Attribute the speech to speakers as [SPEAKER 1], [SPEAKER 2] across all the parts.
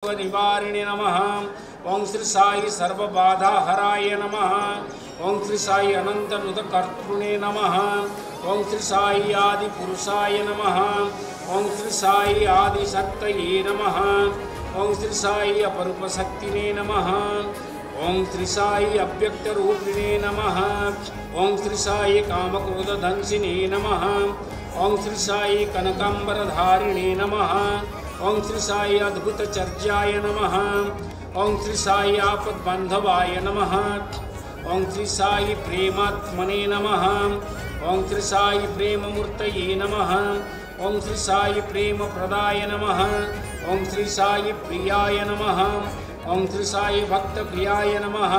[SPEAKER 1] निवारिणे नमः। ओं श्री साई सर्वबाधाहराय नमः। ओं श्री साई अनंतनुतकर्तृणे नमः। ओं श्री साई आदिपुरुषाय नमः। ओं श्री साई आदिशक्तये नमः। ओं श्री साई अपरूपशक्तिने नमः। ओं श्री साई अव्यक्तरूपिणे नमः। ओं श्री साई कामक्रोधधंसिने नमः। ओं श्री साई कनकांबरधारिणे नमः। ओं श्री साई अद्भुतचर्याय नमः। ओं श्री साई आपद्बांधवाय नमः। ओं श्री साई प्रेमात्मने नमः। ओं श्री साई प्रेममूर्तये नमः। ओं श्री साई प्रेमप्रदाय नमः। ओं श्री साई प्रियाय नमः। ओं श्री साई भक्तप्रियाय नमः।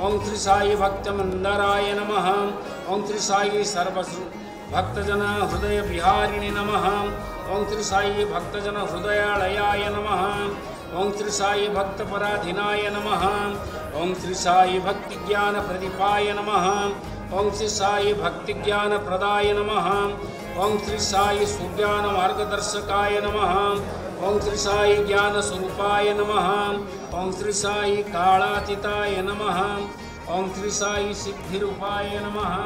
[SPEAKER 1] ओं श्री साई भक्तमंदराय नमः। ओं श्री साई भक्तजन हृदय विहारिणे नमः। ओं श्री साई भक्तजन हृदयालयाय नमः। ओं श्री साई भक्तपराधीनाय नमः। ओं श्री साई भक्ति ज्ञान प्रदीपाय नमः। ओं श्री साई भक्ति ज्ञान प्रदाय नमः। ओं श्री साई सुज्ञान मार्गदर्शकाय नमः। ओं श्री साई ज्ञान स्वरूपाय नमः। ओं श्री साई कालातीताय नमः। ओं श्री साई सिद्धिरूपाय नमः।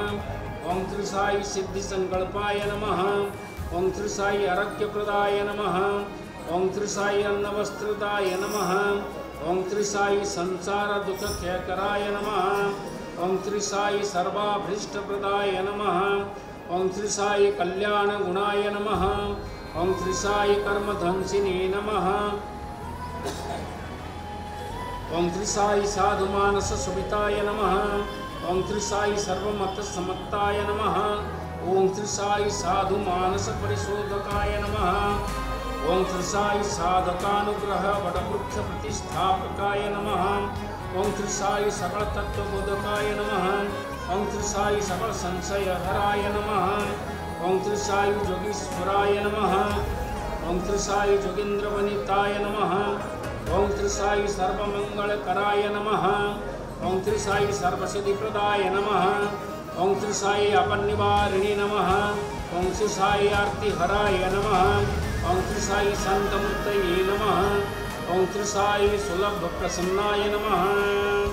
[SPEAKER 1] ओं श्री साई सिद्धि संकल्पाय नमः। ओं श्री साई आरोग्यप्रदाय नमः। ओं श्री साई अन्नवस्त्रदाय नमः। ओं श्री साई संसार दुख क्षयकराय नमः। ओं श्री साई सर्वाभीष्टप्रदाय नमः। ओं श्री साई कल्याण गुणाय नमः। ओं श्री साई कर्मध्वंसिने नमः। ओं श्री साई साधुमानस सुविताय नमः। ओं श्री साई सर्वमत समत्ताय नमः। ओं श्री साई साधु मानस परिशोधकाय नमः। ओं श्री साई साधकानुग्रह वटवृक्ष प्रतिष्ठापकाय नमः। ओं श्री साई सकल तत्वबोधकाय नमः। ओं श्री साई सकल संशयहराय नमः। ओं श्री साई योगीश्वराय नमः। ओं श्री साई जोगींद्रवनिताय नमः। ओं श्री साई सर्वमंगलकराय नमः। ओं श्री साई सर्वसिद्धिप्रदाय नमः। ओं श्री साई अपनिवारिणे नमः। ओं श्री साई आर्तिहराय नमः। ओं श्री साई शांतमूर्तये नमः। ओं श्री साई सुलभ प्रसन्नाय नमः।